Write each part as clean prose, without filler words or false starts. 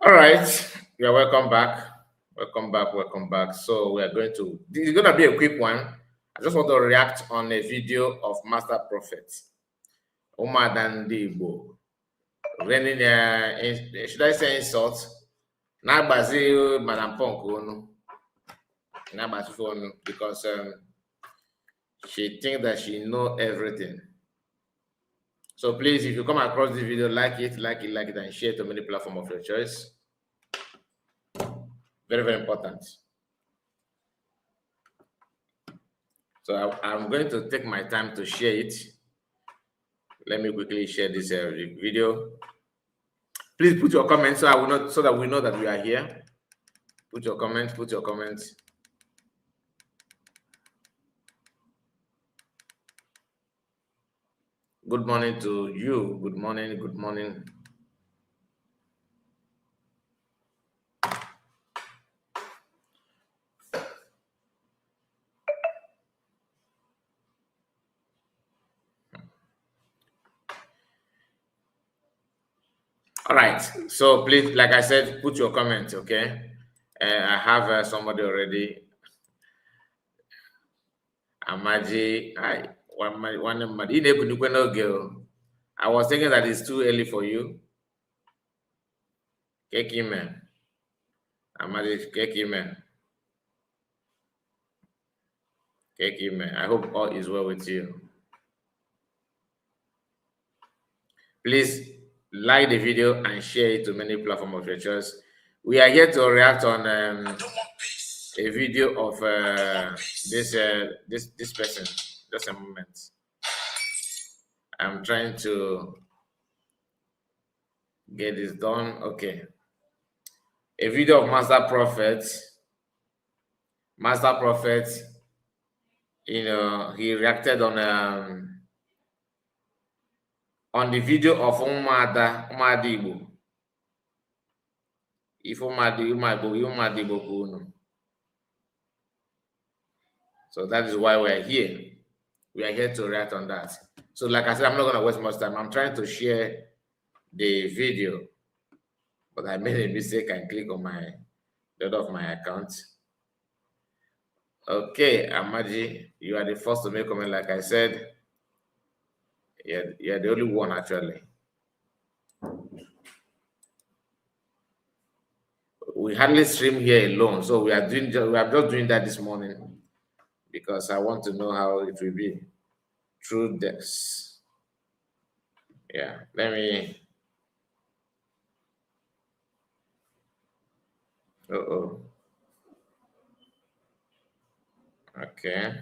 All right, you're welcome back. Welcome back. Welcome back. So we are going to. This is going to be a quick one. I just want to react on a video of Master Prophet Umar Igbo. Raining, should I say insult? Nabazi Madam Punk onu. Nabazi phone because she thinks that she know everything. So please, if you come across this video, like it, and share it to many platforms of your choice. Very, very important. So I'm going to take my time to share it. Let me quickly share this video. Please put your comments so I will not, so that we know that we are here. Put your comments. Put your comments. Good morning to you. Good morning. Good morning. All right. So please, like I said, put your comments. Okay. I have somebody already. Amaji, I was thinking that it's too early for you. Keki man. Amaji, Keki man. Keki man. I hope all is well with you. Please like the video and share it to many platforms of your choice. We are here to react on a video of this person. Just a moment. I'm trying to get this done. Okay. A video of Master Prophet. Master Prophet, you know, he reacted on the video of Umadi Igbo. If Umadi Igbo. So that is why we are here. We are here to react on that. So like I said, I'm not going to waste much time. I'm trying to share the video, but I made a mistake and click on the other of my account. Okay, Amaji, you are the first to make a comment. Like I said, you're the only one actually. We hardly stream here alone, so we are just doing that this morning because I want to know how it will be through this. Yeah, let me. Okay.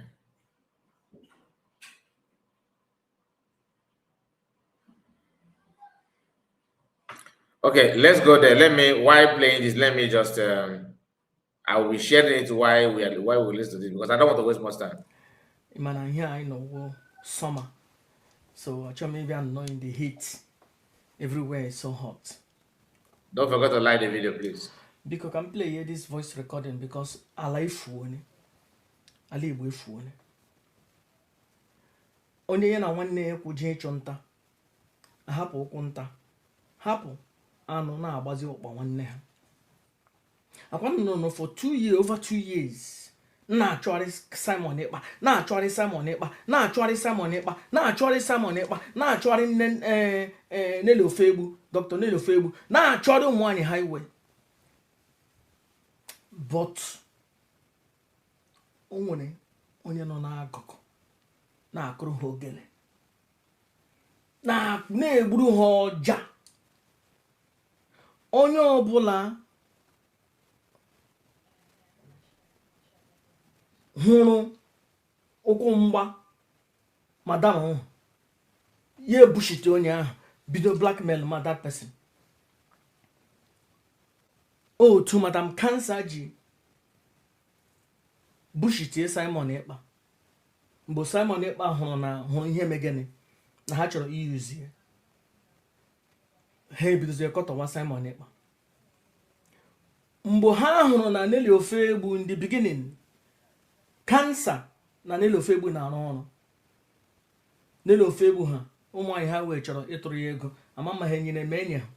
Okay, let's go there. While playing this, let me just I will be sharing it while we listen to this because I don't want to waste much time. Man, here I know summer, so maybe I'm not in the heat. Everywhere is so hot. Don't forget to like the video, please. Because I can play here this voice recording because I like phone. I live with phone. Only na nwanne ya kwuje ịchụ nta. Ahapụ ụkwụ nta. Hapụ anụ na-agbazi ụkpa nwanne ha. Akwa no for 2 years, over 2 years. Na-achọrị Simon Ekpa, na-achọrị Simon Ekpa, na-achọrị Simon Ekpa, na-achọrị Simon Ekpa, na-achọrị Nele Ofegbu, Dr. Nele Ofegbu, na-achọrị ụmụanyị highway. But o nwere onye nọ n'akụkụ na-akụrụ ha ogele na-egburu ha ọja. Onye ọbụla hụrụ ụkwụ mgba madam ahụ ya ebushite onye ahụ bido blackmail ma that person. Otu madam cancer ji bushite Simon Ekpa mgbe Simon Ekpa hụrụ ihe megene na ha chọrọ iyuzi ya, ha ebidozie kọtọwa Simon Ekpa. Mgbe ha hụrụ na Nele Ofegbu in the beginning cancer na Nele Ofegbu na-arụ ọrụ, Nele Ofegbu ha ụmụanyị ha wee chọrọ ịtụrụ ya ego ama ma ha nyere eme enye ha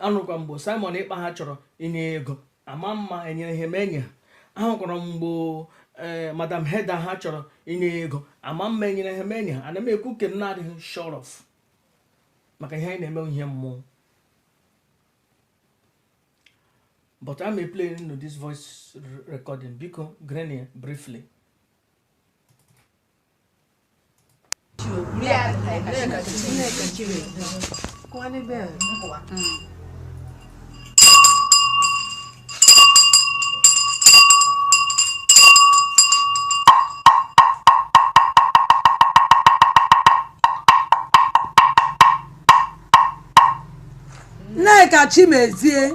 anụkwa mgbe Simon Ekpa ha chọrọ inye ego ama mma enyere ha enye ha ahụkwara mgbe Madam Heda ha chọrọ inye ego ama mma enyere ha enye ha ana m ekwu ke m na-adịghị sure of maka ihe anyị na-eme ihe mmụọ. But I may play this voice recording because Granny briefly. Nneka chimezie,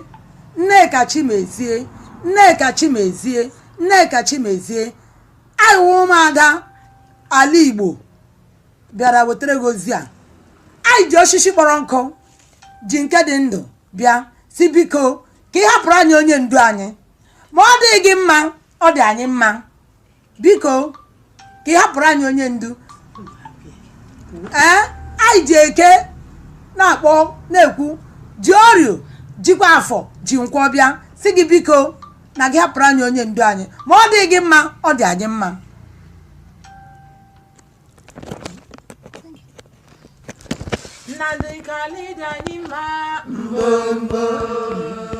Nneka chimezie, Nneka chimezie, Nneka chimezie. Anyị ụmụada ala Igbo bịara wetara gozi a. Anyị ji osisi kpọrọ nkụ ji nke dị ndụ bịa si biko ka ị hapụrụ anyị onye ndu anyị. Ma ọ dị gị mma, ọ dị anyị mma. Biko ka ị hapụrụ anyị onye ndu. Anyị ji eke na-akpọ na-ekwu ji orio jikwa afọ ji nkwọ bịa si gị biko na gị hapụrụ anyị onye ndu anyị. Ma ọ dị gị mma, ọ dị anyị mma.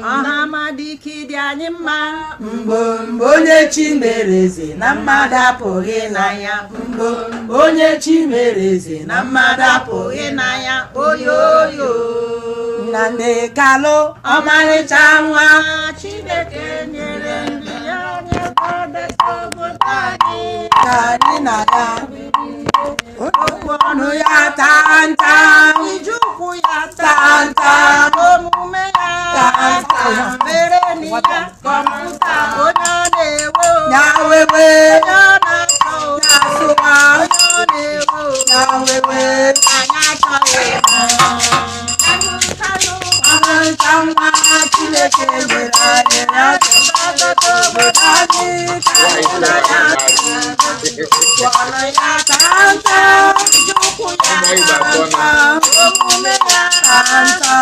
Ọhamadike dị anyị mma Mgbo onye chi mere eze na mmadụ apụghị na ya. Mgbo onye chi mere eze na mmadụ apụghị na ya. oyoyo Na Nneka ọmarịcha nwa Chineke nyere ndị ya nye obodo anyị ka anyị na ya. Okwu ọnụ ya tanta, ije ụkwụ ya tanta, omume ya mere n'ihe kọmputa onye ọ na-ewe ya wewe, onye ọ na-achọ ya sụwa, onye ọ na-ewe ya wewe. anyị achọghị Ọmarịcha nwa Chineke nyere anyị ya ka obodo anyị ka anyị na ya. ọnụ ya Tanta, ije ụkwụ ya tanta, omume ya tanta,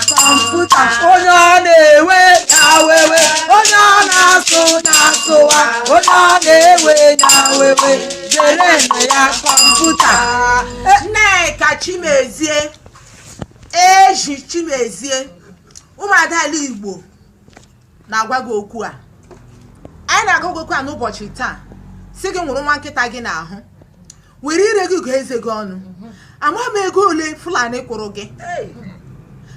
kọmputa onye ọ na-ewe ya wewe, onye ọ na-asụ ya asụwa, onye ọ na-ewe ya wewe, dere nne ya kọmputa. Nneka chimezie, eji chimezie, ụmụada ala Igbo na-agwa gị okwu a. Anyị na-agwa gị okwu a n'ụbọchị taa si gị nwụrụ nwa nkịta gị n'ahụ were ire gị gụọ eze gị ọnụ. Ama m ego ole Fulani kwụrụ gị,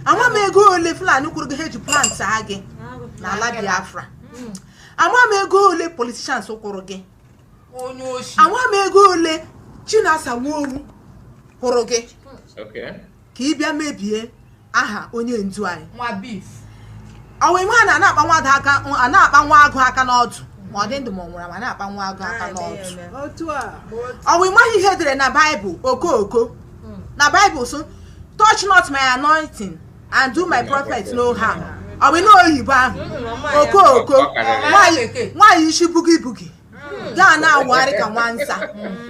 ama m ego ole Fulani kwụrụ gị ha eji plant ha gị n'ala Biafra. Ama m ego ole politicians kwụrụ gị, ama m ego ole Chinasa Nworu kwụrụ gị ka ị bịa mebie aha onye ndu anyị. Ọwa ime a na-akpa nwa agụ aka n'ọdụ ma ọ dị ndụ ma ọ nwụrụ ma na-akpa nwa agụ aka n'ọdụ. Ọwa ịmaghị ihe edere na Baịbụl okoko na Baịbụl so touch not my anointing and do my prophet no harm. Ọwa ime oyibo ahụ okoko nwaanyị isi bugi bugi gaa na-awụgharị ka nwansa,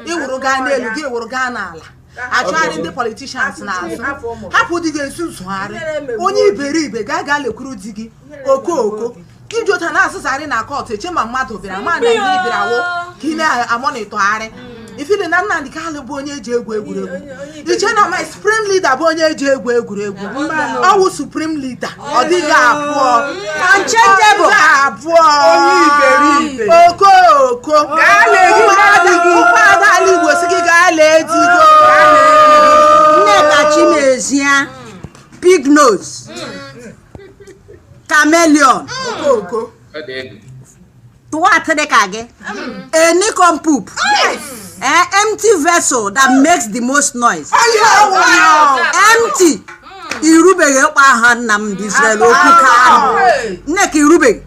ịwụrụ gaa n'elu gị ịwụrụ gaa n'ala, achọgharị ndị politicians n'azụ. Hapụ di gị ezuzugharị onye iberibe gaa lekwuru di gị okoko iji ụta na-asụsarị na kọtụ eche ma mmadụ bịara ma na ihe bịarawo ka ị na-amonitọgharị. Ifide na Nnamdi Kanu bụ onye eji egwu egwuregwu, iche na my supreme leader bụ onye eji egwu egwuregwu. Ọ wụ supreme leader, ọ dịghị abụọ, unchangeable abụọ, onye iberibe okoko. Ụmụada ala Igbo si gị gaa lee digo. Nneka chimezie, pig nose, chameleon, Okoko. twat dị ka gị, a nickel poop, empty vessel that makes the most noise, empty. Irubeghị ịkpa aha Nnamdi Israel okwu ka ahụ. Nneka irubeghị.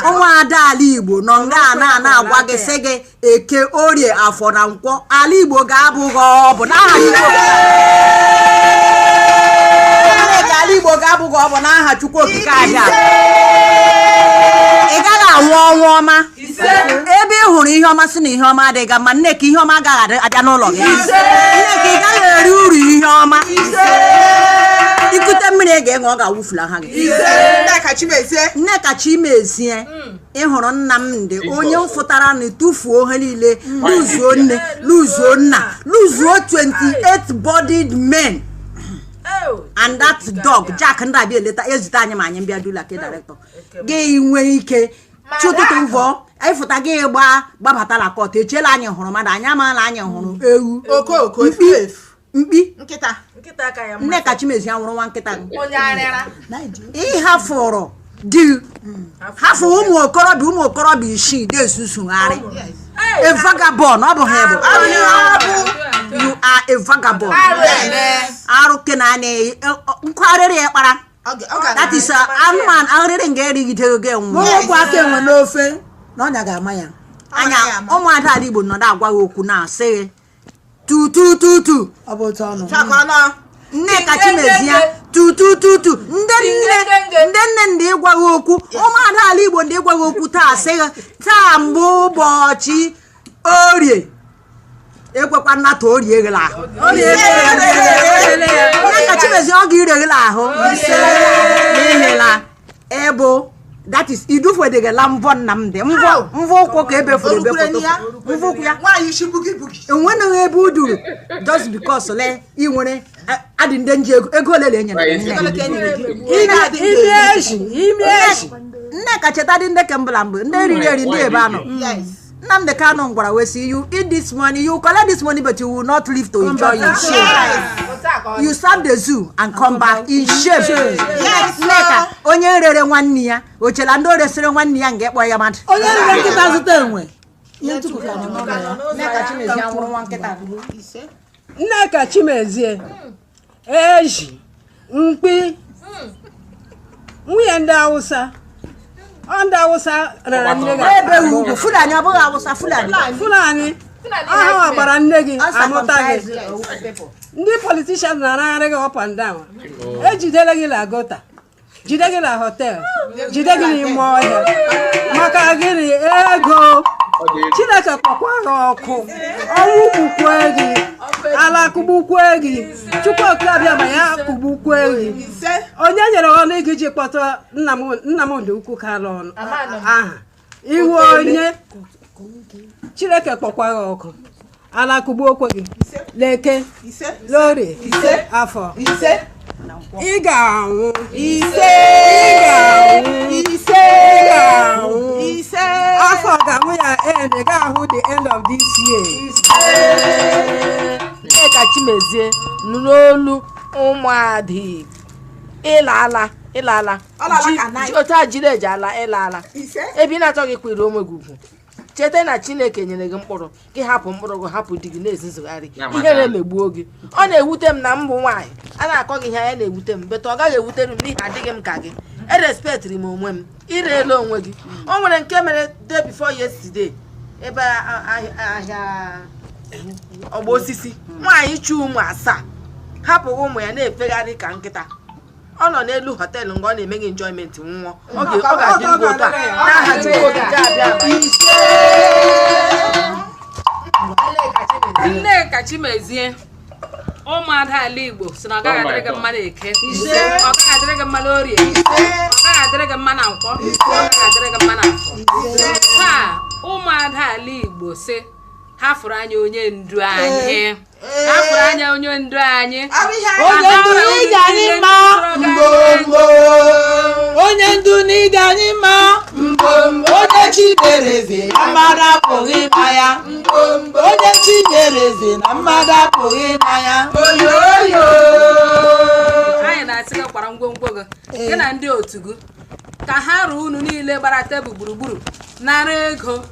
Ụmụada ala Igbo nọ nga na-agwa gị sị gị Eke, Orie, Afọ na Nkwọ ala Igbo ga-abụ gị ọbụ n'aha Nneka ala Igbo ga-abụ gị ọbụ n'aha Chukwu okike aja. Ị gaghị anwụ ọnwụ ọma ebe ị hụrụ ihe ọma sị na ihe ọma adịghị mma. Nneka ihe ọma agaghị abịa n'ụlọ gị. Nneka ị gaghị eri uru ihe ọma. ikute mmiri ga-enwe ọ ga-awụfula ha gị Nneka Chimezie ịhụrụ Nnamdị onye mfụtara na tufuo ha niile luzuo nne luzuo nna luzuo 28 bodied men and that dog Jack ndị abịa eleta ezute anyị ma anyị mbịa dula ke director gị nwee ike chụtụtụ mvọ ịfụta gị gbabatala kọt echela anyị hụrụ mmadụ anyị amaala anyị hụrụ ewu mkpi Nneka Chimezie nwụrụ nwa nkịta ịhafụrụ di hafụ ụmụ okorobịa isii na-esusugharị a vagabond ọ bụ ha bụ you are a vagabond arụ kenani nkwarịrị ya kpara that is anụmanụ arịrị nga erigide oge okwu aka enwe n'ofe na ọnya ga-ama ya anya ụmụada ala Igbo nọdụ agwa ya okwu na-asị tutututu ọ bụ otu ọnụ Nneka Chimezie tutututu ndị nne ndị ịgwaghị okwu ụmụada ala Igbo ndị ịgwaghị okwu taa asịghị taa mbụ ụbọchị orie ekwekwa nnata orie eghela ahụ Nneka Chimezie ọ ga-ireghela ahụ n'ihela ebo that is idufedegela mbọ Nnamdị mbọ ụkwụ ka ebefuru ebefụtụ mbọ ụkwụ ya enweghị ebe uduru just because le ị nwere adị ndị nji ego ole na enyere Nneka cheta dị ndị kembụla mgbe ndị eriri eri ndị ebe anọ Nnamdị Kanu gwara we see you eat this money you collect this money but you will not live to enjoy in shame you serve the zoo and come back in shame Nneka onye rere nwanne ya ochela ndị oresịrị nwanne ya nga ekpọ ya mmadụ onye rere nkịta zụta enwe Nneka Chimezie nwụrụ nwa nkịta Nneka Chimezie eji mkpi nwunye ndị Awụsa rara nne gị ebe ugwu Fulani ọ bụghị Awụsa Fulani ahụ gbara nne gị amụta gị ndị politishan na-aragharị gị up and down ejidere gị na gota jide gị na họtel jide gị n'ime ọhịa maka gịnị ego Chineke kpọkwa gị ọkụ ọnwụ kpukwe gị ala kụgbukwe gị Chukwu abịa ma ya kụgbukwe gị onye nyere ọnụ ego iji kpọta Nnamdị Ukwu Kanu ọnụ aha iwu onye Chineke kpọkwa gị ọkụ ala kụgbukwe gị leke lori afọ ị ga-anwụ afọ ga-anwụ ya end ị ga-ahụ the end of this year Nneka Chimezie nụrụ olu ụmụada ịlala otu a jiri eji ala ịlala ebe ị na-achọghị kwere onwe gị ugwu cheta na Chineke nyere gị mkpụrụ gị hapụ mkpụrụ gị hapụ di gị na-ezizugharị ihe na-emegbuo gị ọ na-ewute m na mbụ nwaanyị a na-akọ gị ihe anya na-ewute m beta ọ gaghị ewutere m n'ihi adịghị m ka gị erespetịrị m onwe m ireela onwe gị o nwere nke mere day before yesterday ebe ahịa ọgba osisi nwaanyị chu ụmụ 7 hapụ ụmụ ya na-efegharị ka nkịta ọ nọ n'elu họteelụ mgbe ọ na-eme gị enjoyment nwụọ ọ ga-adị ngwa ụtọ n'aha Chukwu okike abịa Nneka Chimezie ụmụada ala Igbo si na ọ gaghị adịrị gị mma na Eke ọ gaghị adịrị gị mma na Orie ọ gaghị adịrị gị mma na Nkwọ ọ gaghị adịrị gị mma na Afọ taa ụmụada ala Igbo si hafụrụ anya onye ndu anyị hafụrụ anya onye ndu anyị onye ndu n'ịga anyị mma onye Chimereze na mmadụ apụghị ịma ya onye Chimereze na mmadụ apụghị ịma ya anyị na-asị gị kwara ngwongwo gị na ndị otu gị ka ha rụọ unu niile gbara tebụl gburugburu nara ego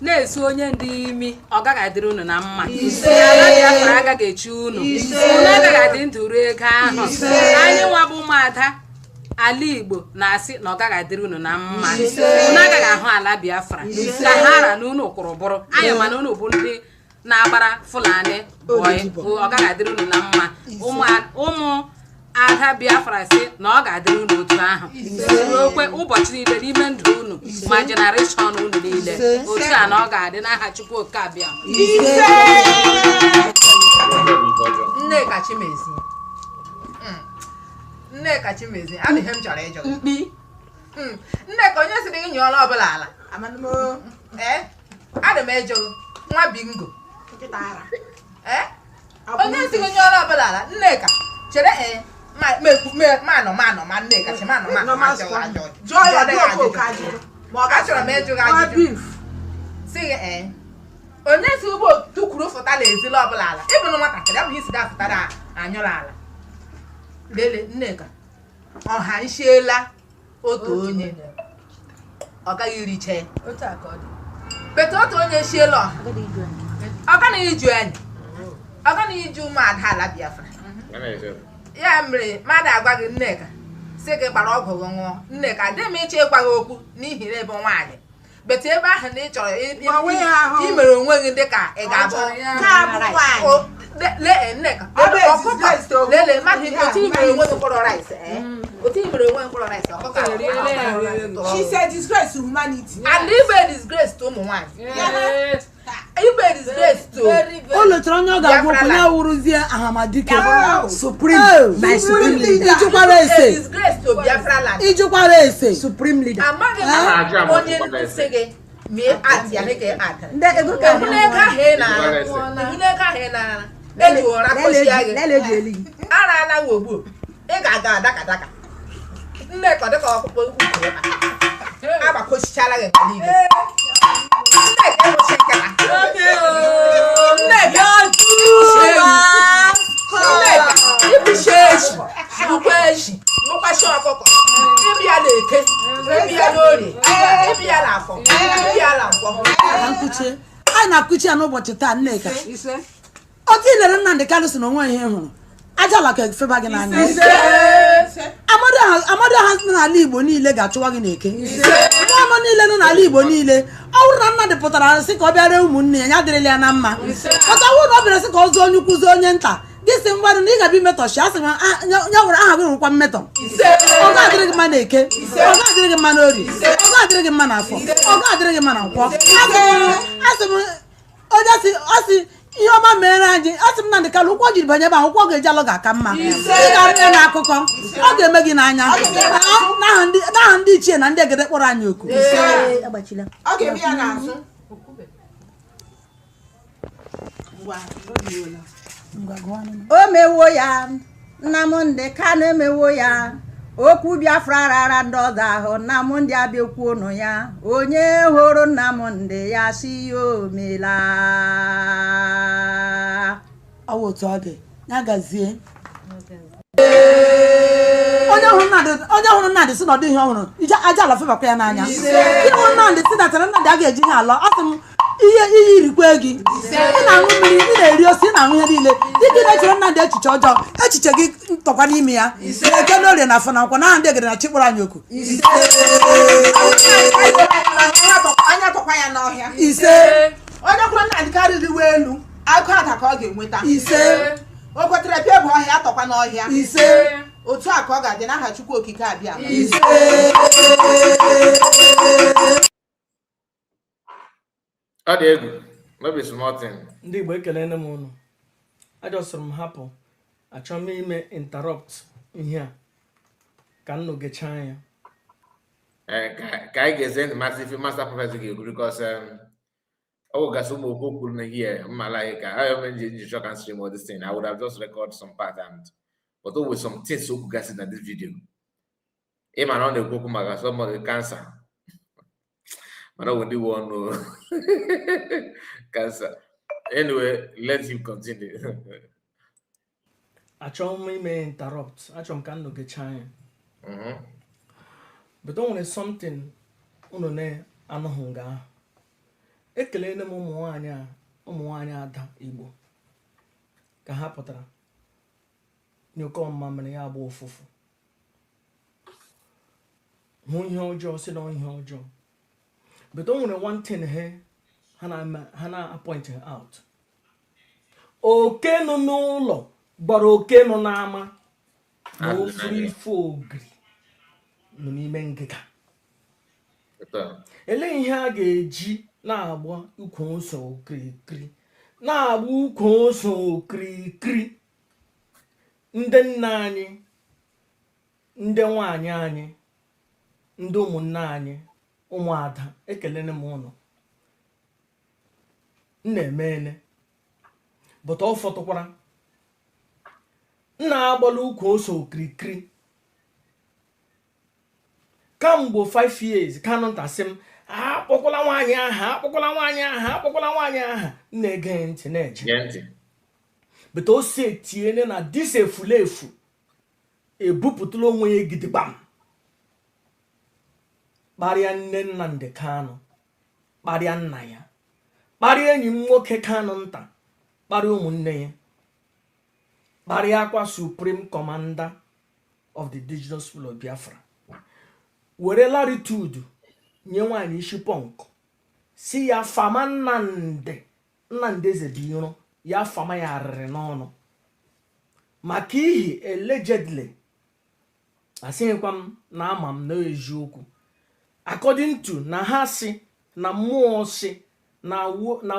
na-esi onye ndị imi ọ gaghị adịrị unu na mma ala agaghị echi unu agaghị adị ndụ ruo ego ahụ anyị nwa bụ ụmụada ala Igbo na-asị na ọ gaghị adịrị unu na mma unu agaghị ahụ ala Biafra ka ha ra na unu kwụrụ bụrụ anyị mana unu bụ ndị na-agbara Fulani ọ gaghị adịrị unu na mma ụmụ ada Biafra sị na ọ ga-adịrị unu otu ahụ ruokwe ụbọchị niile n'ime ndụ unu ma jenereshọn unu niile otu a na ọ ga-adị n'aha Chukwu okike abịa Nneka Chimezie Nneka chimezie adịghị m chọrọ ịjụ mkpi Nneka onye siri gị nyụọla ọbụla ala adị m ịjụ nwa bingo onye siri gị nyụọla ọbụla ala Nneka chere ma Nneka che achọrọ m ịjụ gị ajụjụ si gị onye si ugbo tukwuru fụta na ezila ọbụla ala ịbụ na nwatakịrị abụghị isi dafụtara anyụla ala lele Nneka ọha nshiela otu onye ọ gaghị riche bete otu onye nshiela ọ gaghị iju anyị ọ gaghị iju ụmụada ala Biafra ya mere mmadụ agwa gị Nneka si gị gbara ọgwụ gị ṅụọ Nneka adịghị m ịchọ ịgwa gị okwu n'ihi na ebe nwaanyị bete ebe ahụ na ị chọrọ imere onwe gị dịka ị ga-abụ Nneka lele mmadụ otu imere onwe gị mkpụrụ rice otu imere onwe mkpụrụ rice she said disgrace to humanity and ibe disgrace to ụmụ nwaanyị ibe disgrace to o lechara onye ọ ga-agwa okwu ya wụrụzie ahamadike supreme ijukwara ese disgrace to Biafra land ijukwara ese supreme leader amaghị m onye nsị gị mee atị ya dịka atị Nneka ahụ na eji ụra kpochie gị ara anaghị ogbu ị ga-aga adakadaka Nneka dịka ọkpụkpọ ukwu agbakochichara gị nke niile Nneka egbochi nketa Nneka ibuchi echi bụkwa echi bụkwachi ọkụkọ ịbịa na eke ịbịa n'orie ịbịa na afọ ịbịa na nkwọ anyị na-akụchi ya n'ụbọchị taa Nneka otu ilere Nnamdị Kanụ si na onwe ihe hụrụ ajala ka efeba gị n'anya amadu ha n'ala Igbo niile ga-achụwa gị n'eke nwa ọma niile nọ n'ala Igbo niile ọ bụrụ na Nnamdị pụtara sị ka ọ bịara ụmụnne ya ya dịrịla ya na mma ọta wụ na ọ bịara sị ka ọ zụọ onye ukwu zụọ onye nta gị si mgbadụ na ị ga-abịa imetọchi asị ya nwere aha gị rụkwa mmetọ ọ ga-adịrị gị mma na eke ọ ga-adịrị gị mma na ori ọ ga-adịrị gị mma na afọ ọ ga-adịrị gị mma na nkwọ asị m onye asị ihe ọma mere anyị asị m Nnamdị Kanụ ụkwụ jiri banye ebe ahụ ụkwụ ga-eji alụ ga-aka mma ị ga-arịa n'akụkọ ọ ga-eme gị n'anya n'aha ndị ichie na ndị egede kpọrọ anyị oku o mewo ya Nnamdị Kanụ emewo ya okwu Biafra rara ndị ọzọ ahụ Nnamdị abịakwuo nụ ya onye hụrụ Nnamdị ya si ya o meela ọwụ otu ọ dị ya gazie onye hụrụ Nnamdị si na ọ dịghị ọhụrụ ije aja ala febakwa ya n'anya ihe hụrụ Nnamdị si datara Nnamdị a ga-eji ihe alọ asị m ihe irikwe gị ị na-aṅụ mmiri ị na-eri osi ị na-aṅụ ihe niile dịka ị na-echere Nnamdị echiche ọjọọ echiche gị tọkwa n'ime ya eke n'orie na afọ na nkwa n'aha ndị egede na chikpọrọ anyị oku ise onye kwuru Nnamdị Kanụ riwe elu agụ ada ka ọ ga-enweta ise o kwetere pịa bụ ọhịa atọkwa n'ọhịa ise otu a ka ọ ga-adị n'aha Chukwu okike abịa ise ọ dị egwu no be small thing. ndị Igbo ekelene m unu ajọsịrị m hapụ achọ m ime interrupt ihe a ka m nọgechaa ya ka anyị ga-eze ndị master prophet ga-ekwu because ọ gasị ụmụ okwu kwuru na here mmala anyị ka I ji chọ can stream all this thing. I would have just record some part but with some things okwu gasị na this video ịma na ọ na-ekwu okwu maka some of the cancer mana when they want no cancer. Anyway, let him continue. achọ m ime interrupt achọ m ka m nọgechaa ya but o nwere something unu na-anụghị nga ahụ ekelele m ụmụ nwaanyị ada Igbo ka ha pụtara nyekọ mma mere ya agba ụfụfụ hụ ihe ọjọọ si na ihe ọjọọ but o nwere one thing ha na-appoint out oke nọ n'ụlọ gbara oke nọ n'ama na ofuru ife ogiri nọ n'ime ngịga ele ihe a ga-eji na-agba ukwu ose okirikiri na-agba ukwu ose okirikiri ndị nna anyị ndị nwaanyị anyị ndị ụmụnne anyị ụmụada ekelene m ụnụ na-emene bụta ọ fọtụkwara nna agbala ukwu ose okirikiri kamgbe 5 years kanụ ntasị m akpọkwala nwaanyị aha na-ege ntị na-eje bụta ose etiene na dis efulefu ebupụtala onwe ya gidigbam kparịa nne Nnamdi Kanu, kparịa nna ya, kparịa enyi m nwoke Kanu nta, kparịa ụmụnne ya, kparịa akwa Supreme Commander of the Indigenous People of Biafra, were latitude nye nwaanyị isi pọnkụ si ya fama Nnamdi Ezebiro, ya fama ya arịrị n'ọnụ maka ihi allegedly asịghịkwa m na ama m na eziokwu according to na ha si na mmụọ si na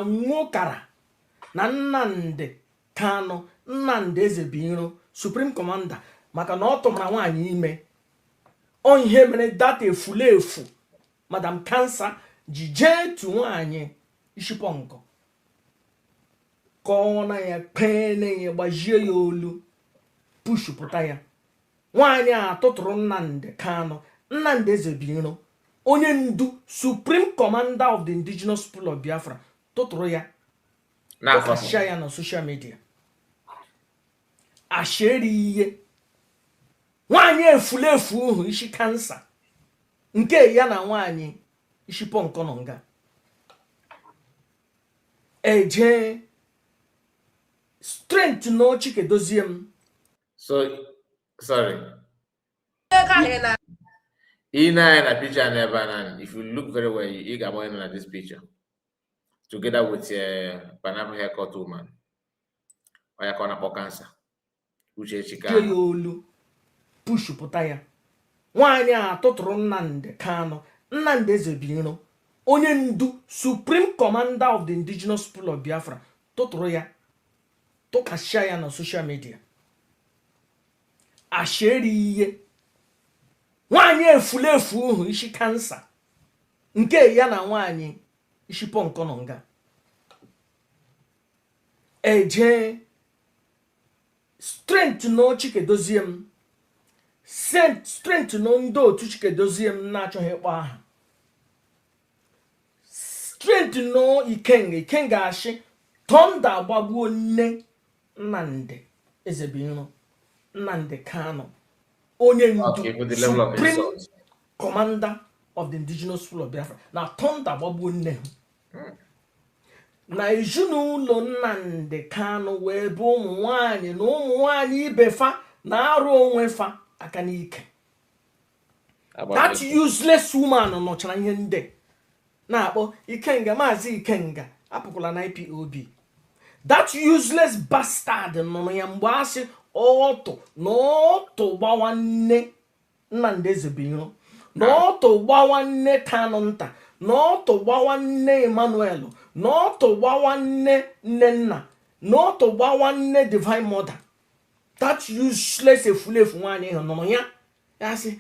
nwokara na Nnamdi Kanu, Nnamdi Ezebiro Supreme Commander maka na ọ tụmara nwaanyị ime o ihe mere data efulefu Madam Cancer ji jee tu nwaanyị isi pọnkụ kọọ na ya kpene ya gbajie ya olu pushupụta ya nwaanyị a tụtụrụ Nnamdi Kanu, Nnamdi Ezebiro onye ndu Supreme Commander of the Indigenous People of Biafra tụtụrụ ya tụkasịa ya na social media asheri ihe nwaanyị efulefu uhu isi kansa nke ya na nwaanyị isi pọnkụ nọ nga eje strength no Chikedozie m. So sorry. Ina and a picture never. If you look very well, you get more in this picture. Together with a pineapple haircut woman. Or you call a cancer. Which is Chicago. Push putaya. Nwaanyị a tụtụrụ Nnamdi Kanu, Nnamdi Ezebiro onye ndu Supreme Commander of the Indigenous People of Biafra tụtụrụ ya tụkasịa ya na social media asheri ihe nwaanyị efulefu uhu isi kansa nke ya na nwaanyị isi pọnkụ nọ nga eje strength no Chikedozie m strength no ndị otu Chikedozie m na-achọghị ịkpọ aha strength no Ikenga ashị Thunder gbagbuo nne Nnamdi Ezebiro Nnamdi Kanu onye ndu Supreme Commander of the Indigenous People of Biafra na Thunder gbagbuo nne ha na ezinụlọ Nnamdi Kanu wee bụ ụmụ nwanyị na ụmụ nwanyị ibefa na arụ onwe fa aka n'ike. That useless woman nọchara ihe ndị na-akpọ Ikenga Maazị Ikenga apụkwala na IPOB. That useless bastard nọ ya mgbe asị ọtụ n'ọtụ gbawa nne Nnamdi Ezebiro n'ọtụ gbawa nne Kanu nta n'ọtụ gbawa nne Emmanuel n'ọtụ gbawa nne Nnenna n'ọtụ gbawa nne Divine Mother. That useless efulefu nwaanyị ahụ nọ ya ya sị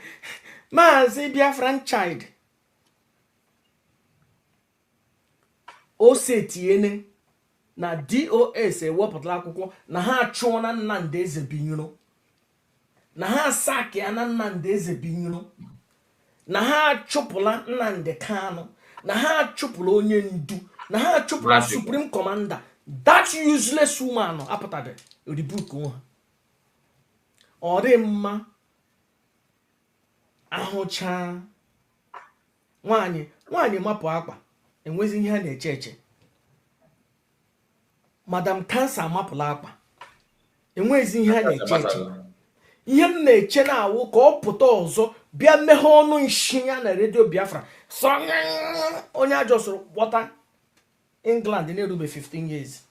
Maazị Biafran child o setiene na DOS ewepụtala akwụkwọ na ha achụọ na Nnamdi Ezebiro na ha sack ya na Nnamdi Ezebiro na ha achụpụla Nnamdi Kanu na ha achụpụla onye ndu na ha achụpụla Supreme Commander. That useless woman apụtabe rebuke ha ọ dị mma ahụcha nwaanyị mapụ akwa enwezi ihe a na-eche eche. Madam Cancer mapụla akwa enwezi ihe a na-eche eche. Ihe m na-eche na-awụ ka ọ pụta ọzọ bịa meghe ọnụ nshi ya na redio Biafra so onye ajọsoro kpọta England na-erube 15 years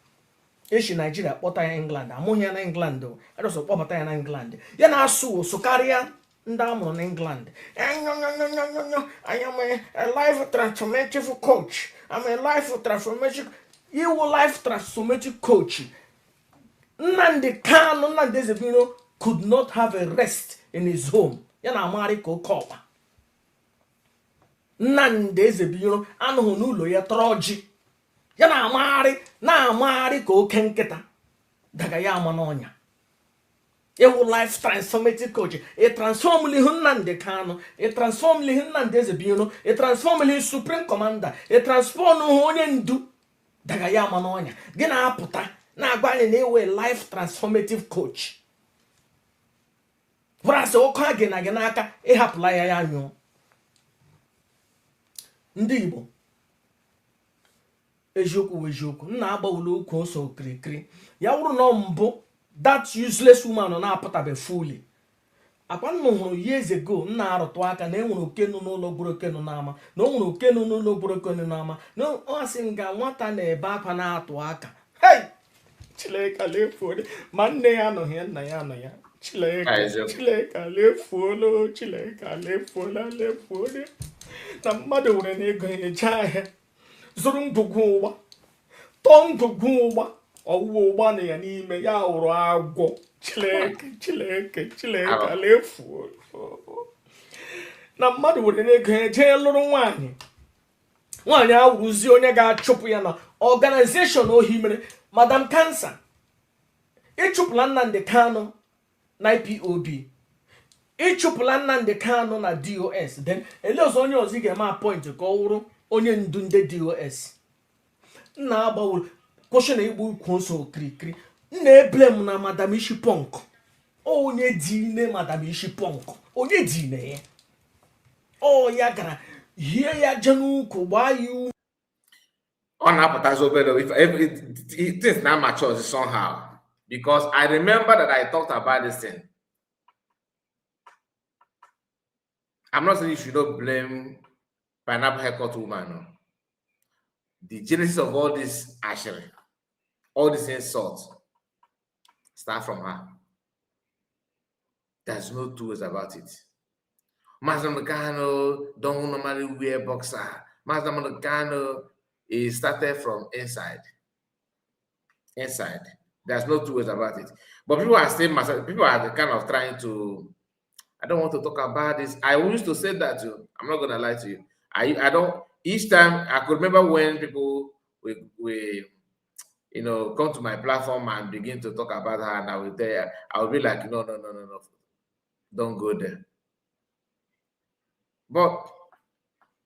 echi Nigeria kpọta ya England amụghị ya na England ajọsoro kpọbata ya na England ya na-asụ ụsụ karịa ndị amụrụ na England. I am a life transformative coach. I'm a life transformative. You will life transformative coach. Nnamdi Kanu, Nnamdi Ezebiro could not have a rest in his home ya na-amagharị ka oke ọkpa. Nnamdi Ezebiro anụghị n'ụlọ ya tọrọ ọjị ya na-amagharị ka oke nkịta daga ya ama n'ọnya. Ewu life transformative coach, a transform lihu Nnamdi Kanu, a transform lihu Nnamdi Ezebiro, a transform lihu supreme commander, a transform onye ndu daga ya ama n'ọnya. Gị na-apụta na-agba anyị na-ewe life transformative coach. Whereas oke gị na gị n'aka ịhapụla ya nyụọ. Ndị Igbo, eziokwu nna agbawula okwu ose okirikiri ya wụrụ na mbụ that useless woman na-apụtabe fully. Akwa nnu hụrụ years ago nna arụtụ aka na enwere oke nọ n'ụlọ gburu oke nọ n'ama, na o nwere oke nọ n'ụlọ gburu oke nọ n'ama, na ọ sị nga nwata na-ebe akwa na-atụ aka. Hey! Chileka lefuole ma nne ya anọghị ya, nna ya anọ ya. Chileka lefuole na mmadụ were na ego eje ahịa zụrụ ngwugwu ụgba, tọọ ngwugwu ụgba, ọwụwa ụgba na ya n'ime ya hụrụ agwọ. Chileka lefuole na mmadụ were na ego eje lụrụ nwaanyị awụrụzi onye ga-achụpụ ya na organization ohi mere. Madam Cancer ịchụpụla Nnamdi Kanu na IPOB, ịchụpụla Nnamdi Kanu na DOS, then ele ọzọ onye ọzọ ị ga-eme appoint ka ọ wụrụ onye ndu ndị DOS. Nna agbawuru kwụsị na igbu ukwu nsọ okirikiri. Nna eblem na Madam Ishi Punk. Onye dine Madam Ishi Punk, onye dine ya ọ ya gara hie ya je n'ukwu gbaa ya ume. On appetizer if things now mature somehow, because I remember that I talked about this thing. I'm not saying you should not blame pineapple haircut woman. No. The genesis of all this ashery, all this insult, start from her. There's no two ways about it. Master Mekano don't normally wear boxer. Master Mekano it started from inside. There's no two ways about it. But people are still people are kind of trying to. I don't want to talk about this. I used to say that too. I'm not gonna lie to you. I don't. Each time I could remember when people we come to my platform and begin to talk about her, and I will tell you, I will be like, no, don't go there. But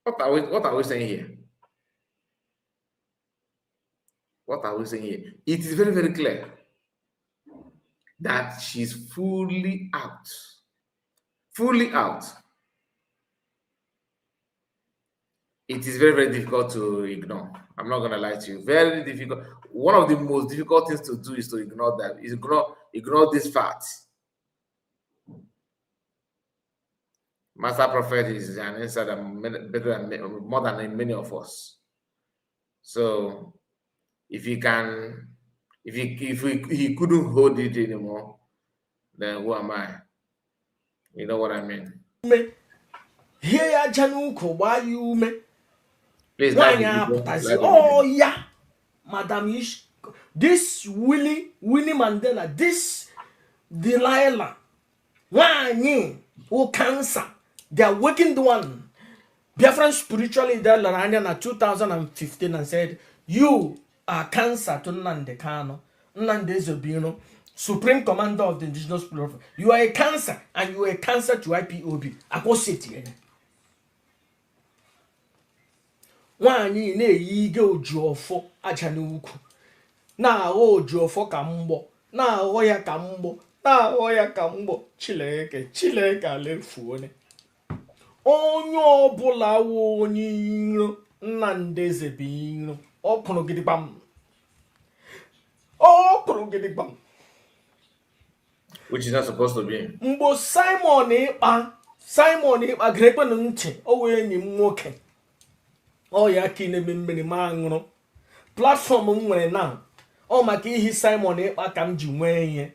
what are we saying here? What are we saying here? It is very, very clear that she's fully out. Fully out. It is very, very difficult to ignore. I'm not going to lie to you. Very difficult. One of the most difficult things to do is to ignore that. Is ignore this fact. Master Prophet is an insider better than more than many of us. So if he couldn't hold it anymore, then who am I? You know what I mean? Here Januko, why you Please, oh yeah, Madam Ish, this Winnie Mandela, this Delilah, why who cancer? They are working the one. Biafran spiritually there in 2015 and said, you are cancer to Nnamdi Kanu, Nnamdi Ezebiro, Supreme Commander of the Indigenous People. You are a cancer, and you are a cancer to IPOB. I go sit here. Nwanyi na-eyi ige ojuofo aja n'ukwu. Na-aghọ ojuofo ka mgbọ. Na-aghọ ya ka mgbọ. Na-aghọ ya ka mgbọ. Chileke alefuone. Onye ọbụla wụ onye iro Nnamdi Ezebiro. Ọ kwụrụ gidigbam. Which is not supposed to be. Mgbo Simon Ikpa grekwe na ntị o wee enyi m nwoke. Ọ ya ka na-eme mmiri ma ṅụrụ. Platform m nwere na ọ maka ihe Simon Ikpa ka m ji nwee ihe.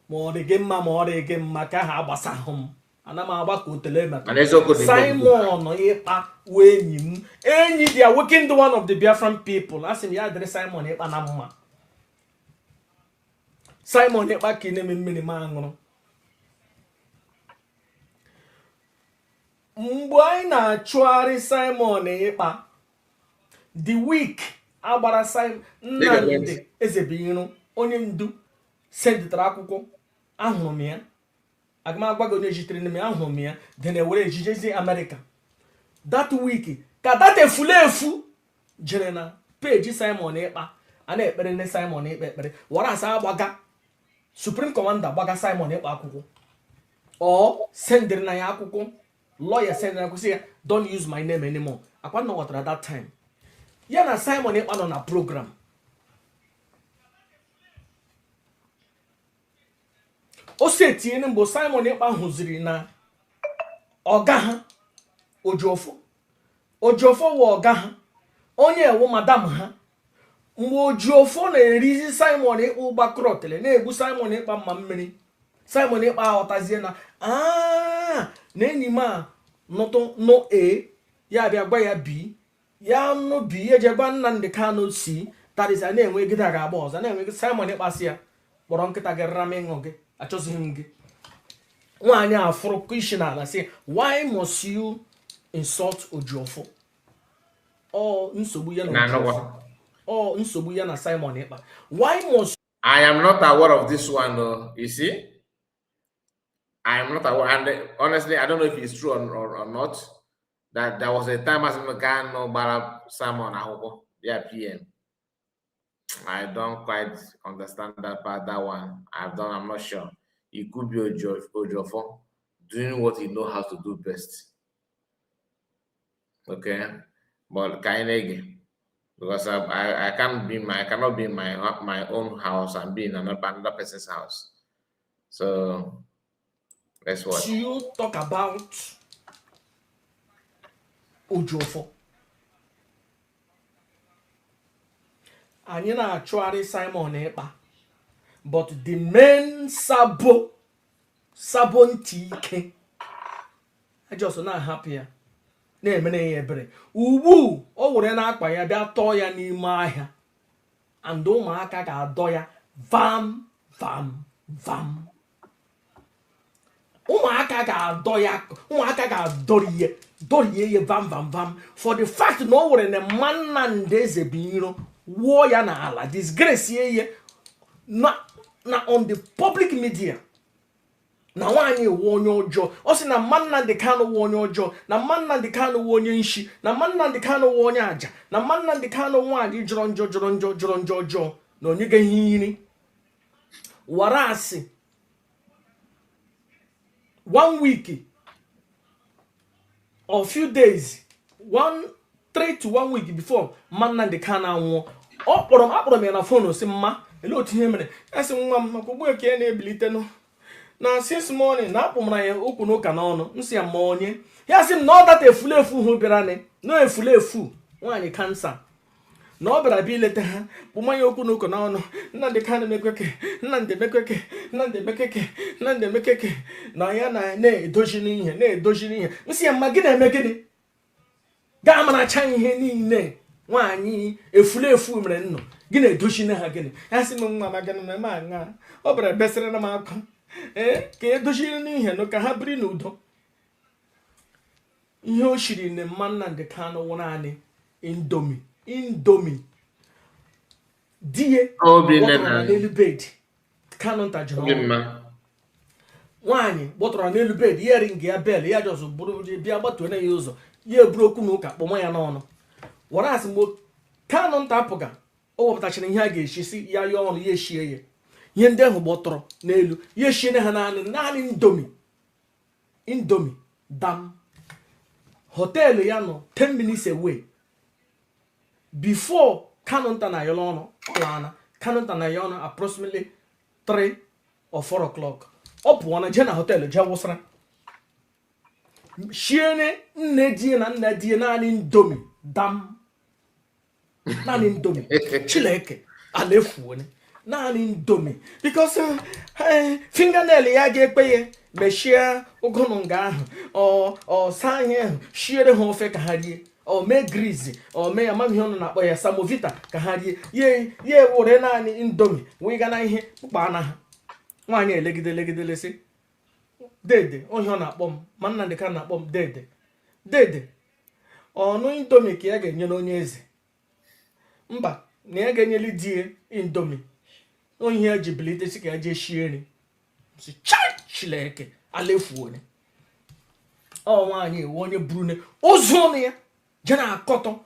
Ma ọ dị gị mma ma ọ dị gị mma ka ha agbasahụ m. Ana m agba ka otele maka Simon Ikpa wee enyi m. Enyi they are working the one of the Biafran people. Asị m ya dịrị Simon Ikpa na mma. Simon Ikpa ka na-eme mmiri ma ṅụrụ. anyị na-achụgharị Simon Ekpa the week agbara Simon Nnamdi Ezebiru onye ndu sendịtara akwụkwọ ahụrụ m ya agụmagwa gị onye jitere n'ime ahụrụ m ya dị na-ewere ejijezi Amerịka that week ka data efulefu jere na peji Simon Ekpa a na-ekpere nne Simon Ekpa ekpere wara asa agbaga Supreme Commander gbaga Simon Ekpa akwụkwọ or sendịrị na ya akwụkwọ lawyer sendịrị akwụkwọ ya don't use my name anymore akwa nọ ghọtara that time ya na Simon Ekpa nọ na program o si etinye mgbe Simon Ekpa hụziri na ọga ha Ojiofo wụ ọga ha onye ewu madam ha mgbe Ojiofo na-erizi Simon Ekpa ụgbakọrọtele na-egbu Simon Ekpa mma mmiri Simon Ekpa aghọtazie na na enyi m a nụtụ nụ ya bịa gwa ya bi ya nụ bi eje gwa Nnamdi Kanu si tarịsa na-enwe gịda ga-agba ọzọ na-enwe Simon Ekpa si ya kpọrọ nkịta gị rara m ịṅụ gị achọzighị m gị nwaanyị afụrụ isi n'ala si why must you insult Ojiofo nsogbu ya na nsogbu ya na Simon Ekpa why must I am not aware of this one though, you see. I am not aware, and honestly I don't know if it's true or not, that there was a time as Nneka no bara Simon Ahuko, yeah, PM. I don't quite understand that part, that one. I'm not sure. It could be Ojiofo doing what he knows how to do best. Okay, but Kainege, because I cannot be in my own house and be in another person's house. So that's what you talk about Ojiofo. Anyị na-achụgharị Simon Ekpa, but the main sabo ntị ike just na-ahapụ ya na-emere ya ebere ugbu o were na-akpa ya bịa tọọ ya n'ime ahịa and ụmụaka ga-adọ ya vam ụmụaka ga-adọrie ya vam for the fact na o were na Nnamdi Ezebiru wuo ya n'ala disgrace ye na on the public media na nwaanyị ewu onye ọjọọ ọ sị na Nnamdi Kanu wu onye ọjọọ na Nnamdi Kanu wu onye nshi na Nnamdi Kanu wu onye aja na Nnamdi Kanu nwaanyị jọrọ njọ ọjọọ na onye ga-ehi nri wara asị 1 week or few days 3 to 1 week before Nnamdi Kanu anwụọ akpọrọ m ya na fon si mma ele otu ihe mere ya sị nwa m maka ugbu a ka ya na-ebilite na since morning na akpụmara ya okwu n'ụka n'ọnụ nsị ya ma onye ya sị m na ọ data efulefu hụ bịara na efulefu nwaanyị kansa na ọ bịara bịa ileta ha kpụma ya okwu n'ụka n'ọnụ Nnamdi Kanu Nnamdi Emekeke na ya na-edozi n'ihe nsị ya ma gị na-eme gịnị gaa maracha ihe niile nwaanyị efulefu mere nnụ gị na-edozi ha gịnị ya sị m nwa ma gịnị na ma aṅa ọ bịara besịrị na m akwa ka edoziri n'ihe nụ ka ha biri n'udo ihe o shiri na Nnamdi Kanu wụ naanị indomi die gbọtọrọ n'elu bed Kanu ntajiri nwaanyị gbọtọrọ n'elu bed ya ring ya bel ya jọzụ bụrụ bịa gbatuo na ya ụzọ ya eburu okwu n'ụka kpọma ya n'ọnụ wara asị mgbe Kanu nta apụga o wepụtachara ihe a ga-eshi si ya ọnụ ya eshie ya ihe ndị ahụ gbọtọrọ n'elu ya eshie ha naanị indomi dam họteelụ ya nọ 10 minutes away before Kanu nta na ya ọnụ ọlaana Kanu nta na ya ọnụ approximately 3 or 4 o'clock ọ pụọ na je na họteelụ je wụsara shiene nne die na nna die naanị indomi dam naanị indomi Chineke ala efuone naanị indomi because fingernail ya ga-ekpe ya mechie ụgụnụ nga ahụ ọ saa ihe ahụ shiere ha ofe ka ha rie o mee grizi o mee amaghị ọnụ na-akpọ ya samovita ka ha rie ya ewere naanị indomi wee ga na ihe mkpa na ha nwaanyị elegide lesị dede ohi ọ na-akpọ m ma Nnamdi Kanu na-akpọ m dede dede ọnụ indomi ka ya ga-enye n'onye eze mba na ya ga-enyeli die indomi onye ya ji bilite si ka ya jee shie nri si chileke alefuone ọ nwaanyị ewe onye burune ozu ọnụ ya je na-akọtọ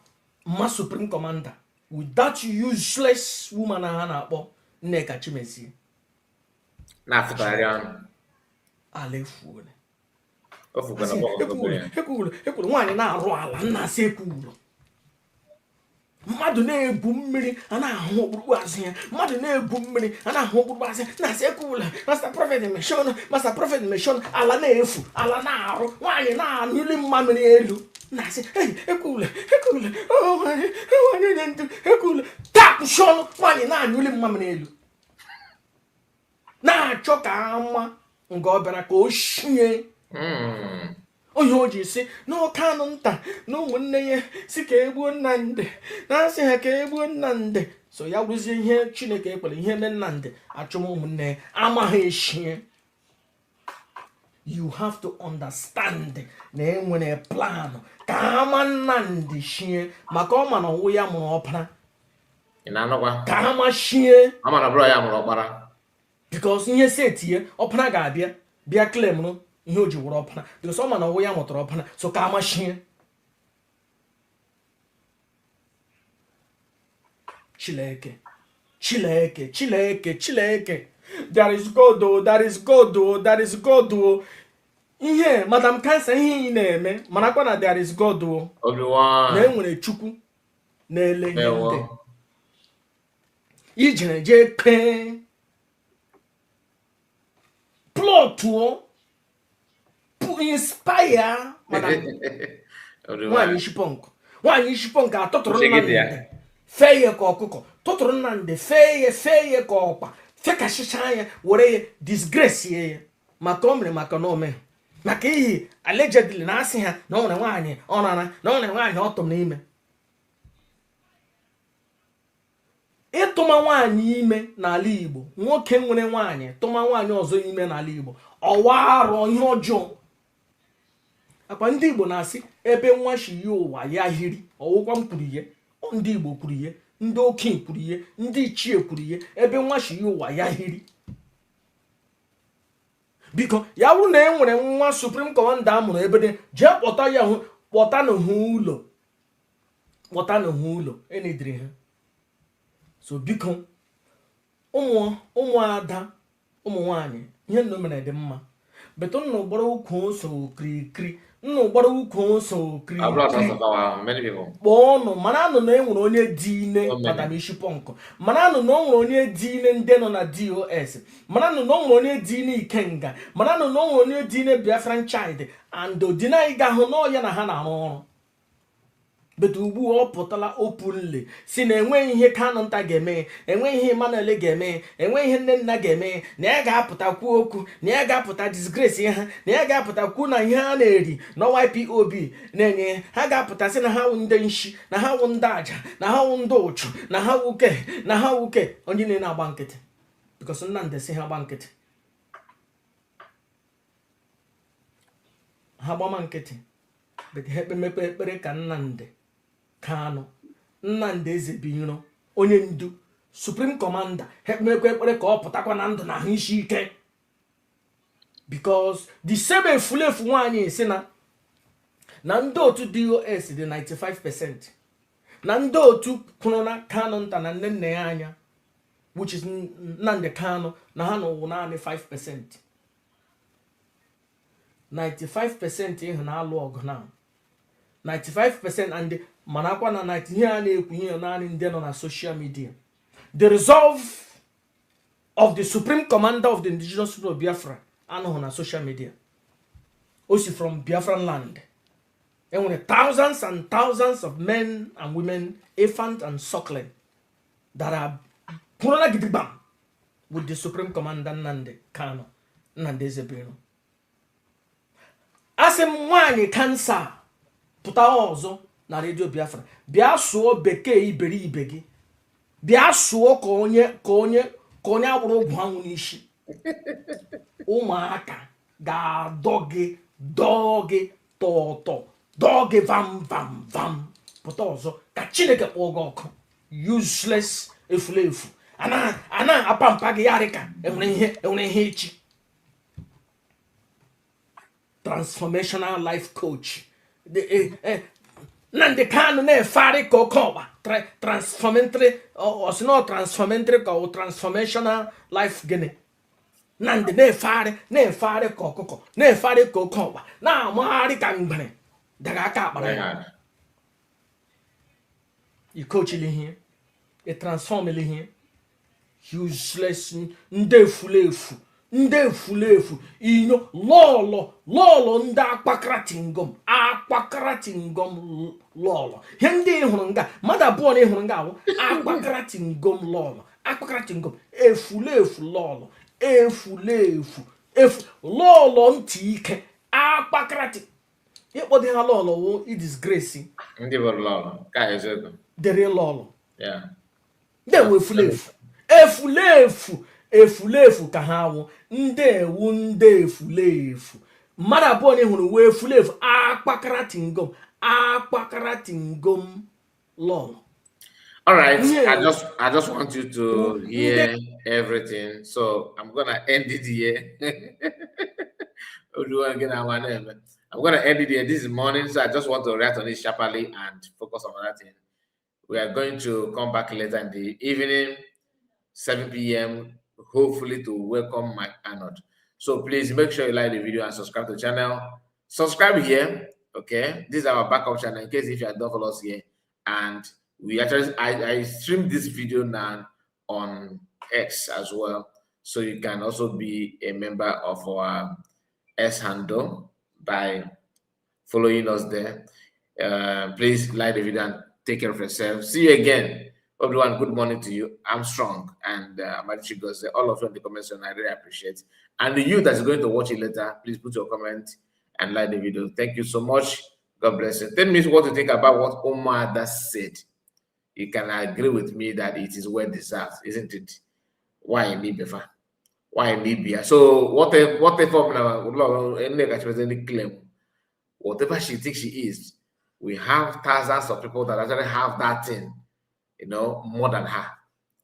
mma supreme commander with that useless woman ha na-akpọ Nneka Chimezie na-afụtagharị ọnụ alefuone ekwuru nwaanyị na-arụ ala nna asị ekwuru mmadụ na-ebu mmiri a na-ahụ okpukpu azụ ya mmadụ na-ebu mmiri a na-ahụ okpukpu azụ ya na-asị ekwula Master Prophet meshon ala na-efu ala na-arụ nwaanyị na-anụli mmamịrị elu na-asị ekwula nwaanyị nye ndụ ekwula tapụ shọnụ nwaanyị na-anyụli mmamịrị elu na-achọ ka ama nga ọ bịara ka o shie onye o ji si n'oke anụ nta na ụmụnne ya si ka egbuo Nnamdị na-asị ha ka egbuo Nnamdị so ya bụrụzie ihe Chineke ekpere ihe mee Nnamdị achụm ụmụnne ya amaghị eshie. You have to understand na enwere plan ka ama Nnamdị shie maka ọ ma na ọwụ ya mụrụ ọpara ka ama shie because ihe setie ọpara ga-abịa bịa claim ihe o ji wụrụ ọpana because ọ ma na ọwụ ya mụtara ọpana so ka amachie Chileke there is God o there is God o there is God o ihe Madam Cancer ihe ị na-eme marakwa na there is God o na enwere Chukwu na-ele ihe ndị ijere jee kpee plot o inspire Madam nwaanyị Ishipọnkụ atụtụrụ Nnamdị fee ya ka ọkụkọ tụtụrụ Nnamdị fee ya ka ọkpa fekasịcha ya were ya disgrace ya maka o mere maka na ome maka ihe allegedly na-asị ha na ọ nwere nwaanyị ọrara na ọ nwere nwaanyị ọtụm n'ime ịtụma nwaanyị ime n'ala Igbo nwoke nwere nwaanyị tụma nwaanyị ọzọ ime n'ala Igbo ọwa arụ ihe ọjọọ akwa ndị Igbo na-asị ebe nwa shi ya ụwa ya hiri ọwụkwa m kwuru ihe ndị Igbo kwuru ihe ndị okenye kwuru ihe ndị ichie kwuru ihe ebe nwa shi ya ụwa ya hiri biko ya bụrụ na e nwere nwa Supreme Commander amụrụ ebe dị jee kpọta ya kpọta n'hụ ụlọ enediri ha so biko ụmụada ụmụ nwanyị ihe nnu mere dị mma beto nna ụgbara ukwu ose okirikiri kpọọ ọnụ mana anụ na enwere onye dị ine Madam Ishipọnkụ mana anụ na o nwere onye dị ine ndị nọ na DOS mana anụ na o nwere onye dị ine Ikenga mana anụ na o nwere onye dị ine Biafran Child and odinaghị ga-ahụ n'ọya na ha na-arụ ọrụ beto ugbu ọ pụtala openly si na enweghị ihe Kanụ Nta ga-eme enweghị ihe Emmanuel ga-eme enweghị ihe Nnenna ga-eme na ya ga-apụta kwuo okwu na ya ga-apụta disgrace ha na ya ga-apụta kwuo na ihe ha na-eri na YPOB na-enye ha ga-apụta sị na ha wụ ndị nshi na ha wụ ndị aja na ha wụ ndị ụchụ na ha wuke onye na-agba nkịtị because Nnamdị si ha gba nkịtị ha gbama nkịtị but ha ekpemepe ekpere ka Nnamdị Kanụ Nnamdị Ezebiro onye ndu Supreme Commander ha ekpemekwa ekpere ka ọ pụtakwa na ndụ na ahụ isi ike because the same efulefu nwaanyị si na ndị otu DOS dị 95% na ndị otu kwuru na Kanụ Nta na nne ya anya which is Nnamdị Kanụ na ha nọwụ naanị 5%. 95% ịhụ na-alụ ọgụ na 95% and manakwa na 90 ihe a na-ekwu ihe naanị ndị nọ na social media. The resolve of the Supreme Commander of the Indigenous People of Biafra anọghị na social media. Osi from Biafran land. Enwere thousands and thousands of men and women, infant and suckling, that are purana gidigbam with the Supreme Commander Nnamdị Kanụ, Nnamdị Ezebiro. Asị m nwaanyị kansa pụta ọzọ na redio Biafra bịa sụọ bekee iberibe gị bịa sụọ ka onye agbụrụ ụgwụ anwụ n'isi ụmụaka ga-adọ gị tọtọ dọọ gị vam vam vam pụta ọzọ ka Chineke kpọọ gị ọkụ useless efulefu ana apampa gị yarị ka enwere ihe echi. Transformational life coach Nnamdi Kanu na-efegharị ka oke ọgba transformatory transformatory ka transformational life gịnị. Nnamdi na-efegharị ka ọkụkọ na-efegharị ka oke ọgba na-amagharị ka mgbere daga aka akpara ya. Ikochili ihe transformili ihe useless ndị efulefu inyo lọlọ ndị akpakaratingom lọlọ ihe ndị hụrụ nga mmadụ abụọ na ịhụrụ nga awụ akpakaratingom lọlọ akpakaratingom efulefu lọlọ ntị ike akpakarati ịkpọdo ha lọlọ wụ idisgrace ndị bụ lọlọ ka eziokwu dere lọlọ ndị efulefu ka ha wụ ndị efulefu mmadụ abụọ na ịhụrụ wee efulefu akpakaratingom lọlọ. All right, I just want you to hear everything, so I'm gonna end it here. I'm gonna end it here this morning, so I just want to react on it sharply and focus on another thing. We are going to come back later in the evening, 7 p.m. hopefully to welcome my anode. So please make sure you like the video and subscribe to the channel. Subscribe here, okay? This is our backup channel in case if you are not follow us here. And we actually I stream this video now on X as well, so you can also be a member of our S handle by following us there. Please like the video and take care of yourself. See you again. Everyone, good morning to you. I'm strong, and all of you in the comments, and I really appreciate. And the you that's going to watch it later, please put your comment and like the video. Thank you so much. God bless you. Tell me what to think about what Omar has said. You can agree with me that it is well deserved, isn't it? Why in Libya? Why in Libya? So whatever claim, whatever she thinks she is, we have thousands of people that actually have that thing, you know, more than her,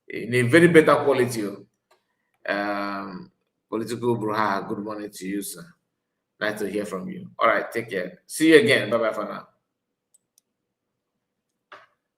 in a very better quality. Political Bruha, good morning to you, sir. Nice to hear from you. All right, take care. See you again. Bye-bye for now.